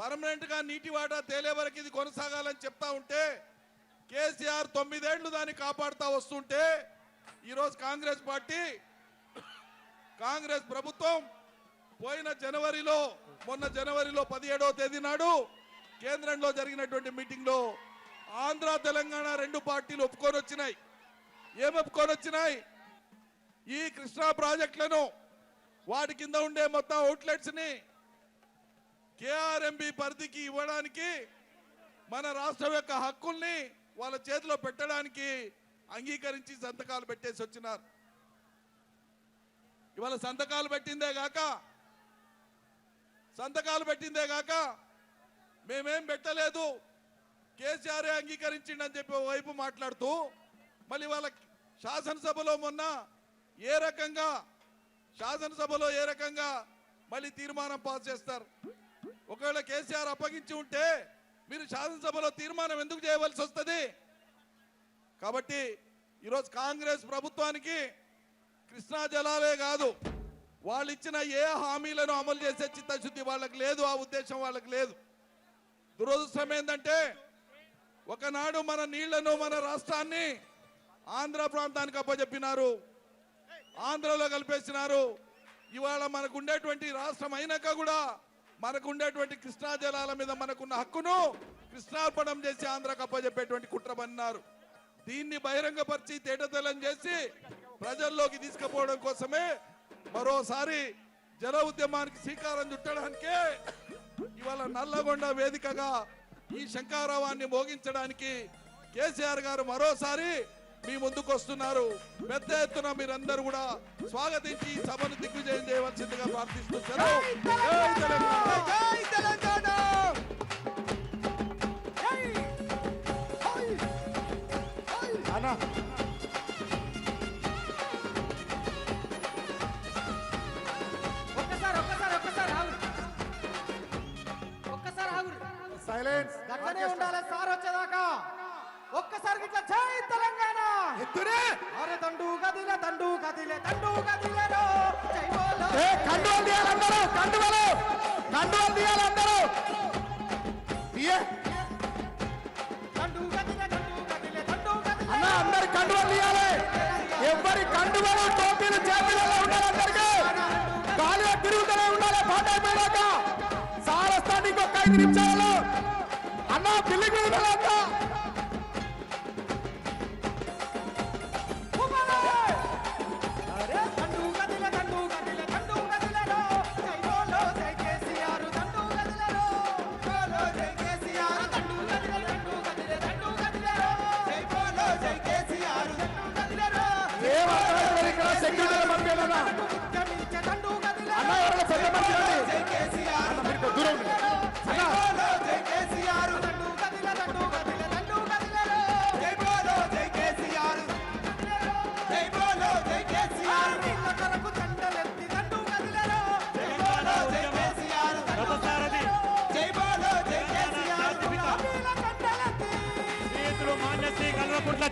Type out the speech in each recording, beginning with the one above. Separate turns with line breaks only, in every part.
Permanent గా నీటి వాటా తేలే వరకు ఇది కొనసాగాలని చెప్తా ఉంటే కేసీఆర్ 9 ఏళ్లు దాన్ని కాపాడుతా వస్తుంటే ఈరోజు కాంగ్రెస్ పార్టీ కాంగ్రెస్ ప్రభుత్వం పోయిన జనవరిలో మొన్న జనవరిలో 17వ తేదీ నాడు కేంద్రంలో జరిగినటువంటి మీటింగ్ లో ఆంధ్ర తెలంగాణ రెండు పార్టీలు ఒప్పుకొని వచ్చినాయి. ఏం ఒప్పుకొని వచ్చినాయి? ఈ కృష్ణా ప్రాజెక్టులను వాటి కింద ఉండే మొత్తం అవుట్లెట్స్ ని కేఆర్ఎంబి పరిధికి ఇవ్వడానికి మన రాష్ట్రం యొక్క హక్కుల్ని వాళ్ళ చేతిలో పెట్టడానికి అంగీకరించి సంతకాలు పెట్టేసి వచ్చినారు. ఇవాళ సంతకాలు పెట్టిందే గాక మేమేం పెట్టలేదు, కేసీఆర్ అంగీకరించిండని చెప్పి వైపు మాట్లాడుతూ మళ్ళీ వాళ్ళ శాసనసభలో మొన్న ఏ రకంగా మళ్ళీ తీర్మానం పాస్ చేస్తారు. ఒకవేళ కేసీఆర్ అప్పగించి ఉంటే మీరు శాసనసభలో తీర్మానం ఎందుకు చేయవలసి వస్తుంది? కాబట్టి ఈరోజు కాంగ్రెస్ ప్రభుత్వానికి కృష్ణా జలాలే కాదు, వాళ్ళు ఇచ్చిన ఏ హామీలను అమలు చేసే చిత్తశుద్ధి వాళ్ళకి లేదు, ఆ ఉద్దేశం వాళ్ళకి లేదు. దురదృష్టం ఏంటంటే ఒకనాడు మన నీళ్లను మన రాష్ట్రాన్ని ఆంధ్ర ప్రాంతానికి అప్పచెప్పినారు, ఆంధ్రలో కలిపేసినారు. ఇవాళ మనకు ఉండేటువంటి రాష్ట్రం అయినాక కూడా మనకు ఉండేటువంటి కృష్ణా జలాల మీద మనకున్న హక్కును కృష్ణార్పణం చేసి ఆంధ్రకు అప్పచెప్పేటువంటి కుట్ర పన్నారు. దీన్ని బహిరంగపరిచి తేటతెల్లం చేసి ప్రజల్లోకి తీసుకుపోవడం కోసమే మరోసారి జల ఉద్యమానికి శ్రీకారం చుట్టడానికే ఇవాళ నల్లగొండ వేదికగా ఈ శంఖారావాన్ని మోగించడానికి కేసీఆర్ గారు మరోసారి మీ ముందుకు వస్తున్నారు. పెద్ద ఎత్తున మీరందరూ కూడా స్వాగతించి ఈ సభను దిగ్విజయం చేయవలసిందిగా ప్రార్థిస్తున్నాను.
సైలెన్స్ గట్లనే ఉండాలి సార్ వచ్చేదాకా. ఒక్కసారి ఇట్లా జై తెలంగాణ ఎత్తురే. అరే తండు గదిలే తండు గదిలే తండు గదిలేరో జై బోలో. ఏ కండువలు తీయాలి అందరూ, కండువలు తీయాలి అందరూ. తీయే తండు గదిలే తండు గదిలే తండు గదిలే. అన్న అందరి కండువలు తీయాలి. ఎవరి కండువలు టోపీలు చేతులలో ఉండాలి. అందరికీ గాలిలో తిరుగుతూనే ఉండాలి. పాట అయిపోయాక సార్ వస్తాను ఇంకొక 5 నిమిషాలు. అన్న బిల్లింగ్ వెళ్ళాలంతా.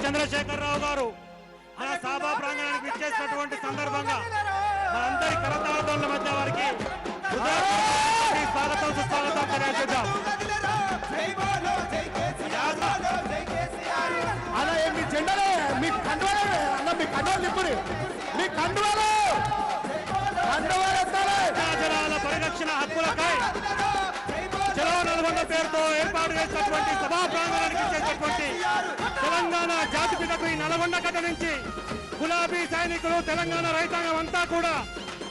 చంద్రశేఖరరావు గారు మన సభా ప్రాంగణానికి విచ్చేసినటువంటి సందర్భంగా మనందరి కరతాళాల మధ్య వారికి స్వాగతం సుస్వాగతం తెలియజేద్దాం.
అలా మీ జెండాలే మీ కండువాలే అన్న, మీ కండువాలు నింపుని, మీ కండువాలు
జలాల పరిరక్షణ హక్కులకై చలో నల్గొండ పేరుతో ఏర్పాటు చేసినటువంటి సభా ప్రాంగణానికి చేసినటువంటి తెలంగాణ జాతిపితకు ఈ నల్గొండ గడ్డ నుంచి గులాబీ సైనికులు తెలంగాణ రైతాంగం అంతా కూడా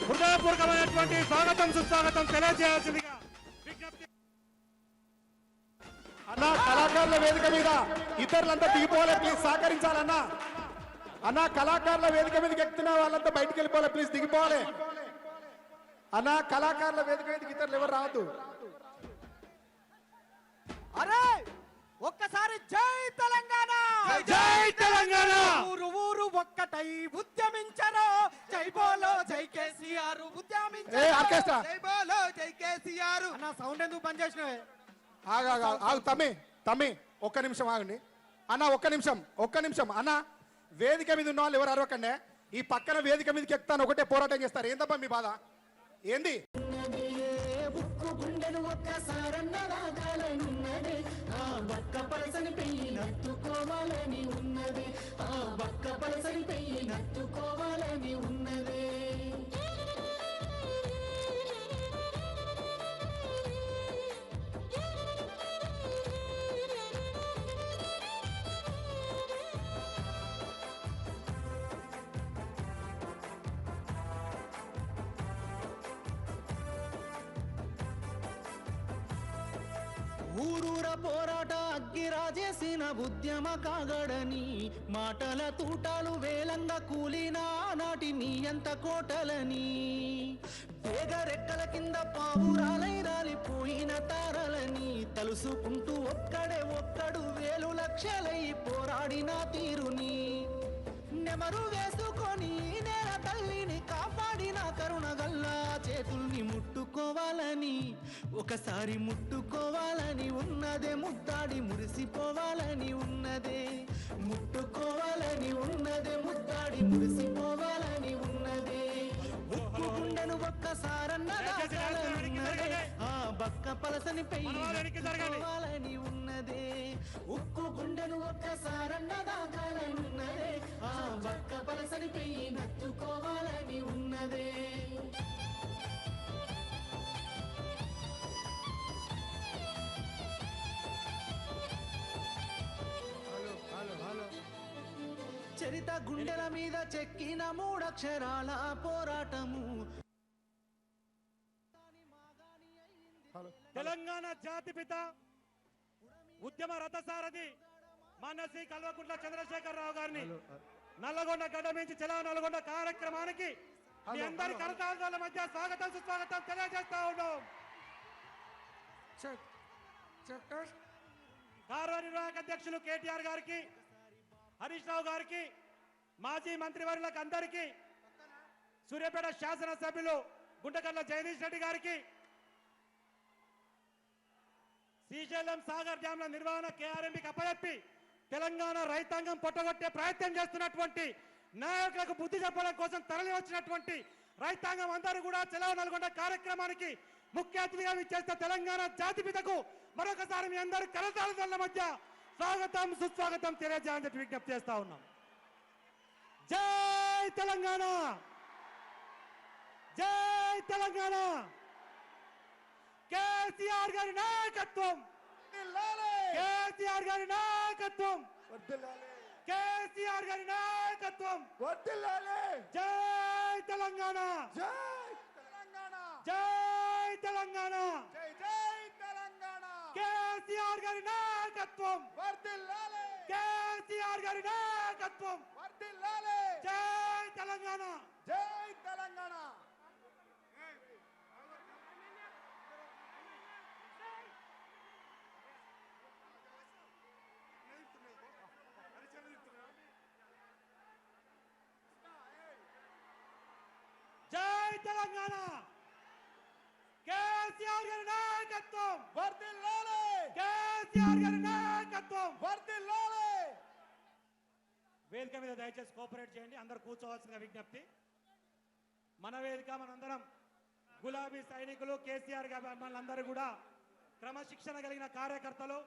హృదయపూర్వకమైనటువంటి స్వాగతం సుస్వాగతం తెలియజేయాల్సిందిగా విజ్ఞప్తి.
అన్న కళాకారుల వేదిక మీద ఇతరులంతా దిగిపోలే, ప్లీజ్ సహకరించాలన్నా. అన్న కళాకారుల వేదిక మీదకి ఎక్కుతున్న వాళ్ళంతా బయటికి వెళ్ళిపోవాలి, ప్లీజ్ దిగిపోవాలి. అన్న కళాకారుల వేదిక మీదకి ఇతరులు ఎవరు రావద్దు. అరే ఒక్కసారి జై తెలంగాణ,
జై తెలంగాణ.
ఊరు ఊరు ఒక్కటై ఉద్యమించరు, జై బోలో జై కేసీఆర్ ఉద్యమించరు, జై బోలో జై కేసీఆర్. అన్న సౌండ్ ఎందుకు బంద్ చేసినవే? ఆగు తమ్మి ఒక్క నిమిషం ఆగండి అన్న, ఒక్క నిమిషం అన్న. వేదిక మీద ఉన్న వాళ్ళు ఎవరు అరవకండి. ఈ పక్కన వేదిక మీదకి ఎక్కుతాను ఒకటే పోరాటం చేస్తారు. ఏందబ్బా మీ బాధ ఏంది?
ఒక్కసారన్న రాగాలనున్నదే ఆ బక్క పలసని పెయ్యి నత్తుకోవాలని ఉన్నదే ఆ బక్క పలసని పెయ్యి నత్తుకోవాలని ఉన్నదే ఊరూర పోరాట అగ్గిరాజేసిన ఉద్యమ కాగడని మాటల తూటాలు వేలంగా కూలిన నాటి నీ అంత కోటలని పేగరెక్కల కింద పావురాలై రాలిపోయిన తారలని తలుసుకుంటూ ఒక్కడు వేలు లక్షలై పోరాడిన తీరుని నెమరు వేసుకొని నేల తల్లిని కాపాడిన కరుణగల్లా చేతుల్ని ముట్టుకోవాలని ఒకసారి ముట్టుకోవాలని ఉన్నదే ముద్దాడి మురిసిపోవాలని ఉన్నదే ముట్టుకోవాలని ఉన్నదే ముద్దాడి మురిసిపోవాలని ఉన్నదే ఉక్కు గుండెను ఒక్కసారన్న దాచాలనున్నదే ఆ బక్క పలసని పెయ్యాలని ఉన్నదే ఉక్కు గుండెను ఒక్కసారన్న దాచాలనున్నదే ఆ బక్క పలసని పెయ్యి నత్తుకోవాలని ఉన్నదే చరిత గుండెల మీద చెక్కిన మూడక్షరాల పోరాటము
తెలంగాణ జాతిపిత ఉద్యమ రథసారథి మానసి కల్వకుంట్ల చంద్రశేఖరరావు గారిని నల్లగొండ గడ్డ నుంచి చలో నల్గొండ కార్యక్రమానికి మీ అందరి కరతాళాల మధ్య స్వాగతం సుస్వాగతం తెలియజేస్తా ఉన్నాం. కార్యనిర్వాహక అధ్యక్షులు కేటీఆర్ గారికి, హరీష్ రావు గారికి, మాజీ మంత్రివర్యులకు అందరికీ, సూర్యాపేట శాసనసభ్యులు గుంటకల్ల జగదీష్ రెడ్డి గారికి, శ్రీశైలం సాగర్ డ్యాంల నిర్వహణ కేఆర్ఎంబీకి అప్పచెప్పి తెలంగాణ రైతాంగం పొట్టగొట్టే ప్రయత్నం చేస్తున్నటువంటి నాయకులకు బుద్ధి చెప్పడం కోసం తరలి వచ్చినటువంటి రైతాంగం అందరూ కూడా చలో నల్గొండ కార్యక్రమానికి ముఖ్య అతిథిగా విచ్చేస్తే తెలంగాణ జాతిపితకు మరొకసారి మీ అందరూ కరతాళాల మధ్య స్వాగతం సుస్వాగతం తెలియజేయాలని చెప్పి విజ్ఞప్తి చేస్తా ఉన్నాం. జై తెలంగాణ, జై తెలంగాణ. కేసీఆర్ గారి నాయకత్వం, కేసీఆర్ గారి నాయకత్వం, కేసీఆర్ గారి నాయకత్వం. జై తెలంగాణ, జై తెలంగాణ, కేసీఆర్ గారి నాయకత్వం, కేసీఆర్ గారి నాయకత్వం. జై తెలంగాణ,
జై తెలంగాణ.
జై తెలంగాణ, కేసీఆర్ గారి నాయకత్వం,
వర్ధిల్లాలి,
కేసీఆర్ గారి నాయకత్వం.
వర్ధిల్లాలి.
వేదిక మీద దయచేసి కోఆపరేట్ చేయండి, అందరూ కూర్చోవాల్సిన విజ్ఞప్తి. మన వేదిక మనందరం గులాబీ సైనికులు, కేసీఆర్ గారి అభిమానులందరూ కూడా క్రమశిక్షణ కలిగిన కార్యకర్తలు.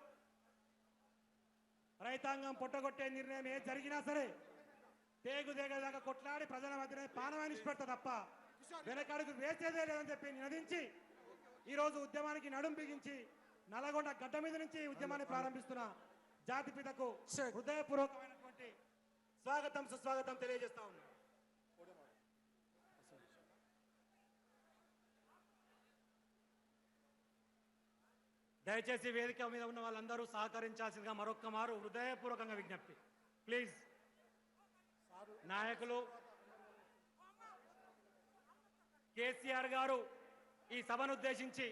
రైతాంగం పొట్టగొట్టే నిర్ణయం ఏ జరిగినా సరే దేగదాకా కొట్లాడి ప్రజల మధ్యనే పానవాన్ని పెడతా తప్ప వెనకడుగు వేసేదే లేదని చెప్పి నినదించి ఈరోజు ఉద్యమానికి నడుం బిగించి నల్లగొండ గడ్డ మీద నుంచి ఉద్యమాన్ని ప్రారంభిస్తున్న జాతిపితకు హృదయపూర్వకమైనటువంటి స్వాగతం సుస్వాగతం తెలియజేస్తా ఉన్నాం. దయచేసి వేదిక మీద ఉన్న వాళ్ళందరూ సహకరించాల్సిందిగా మరొక్క మారు హృదయపూర్వకంగా విజ్ఞప్తి. ప్లీజ్ నాయకులు, కేసీఆర్ గారు ఈ సభను ఉద్దేశించి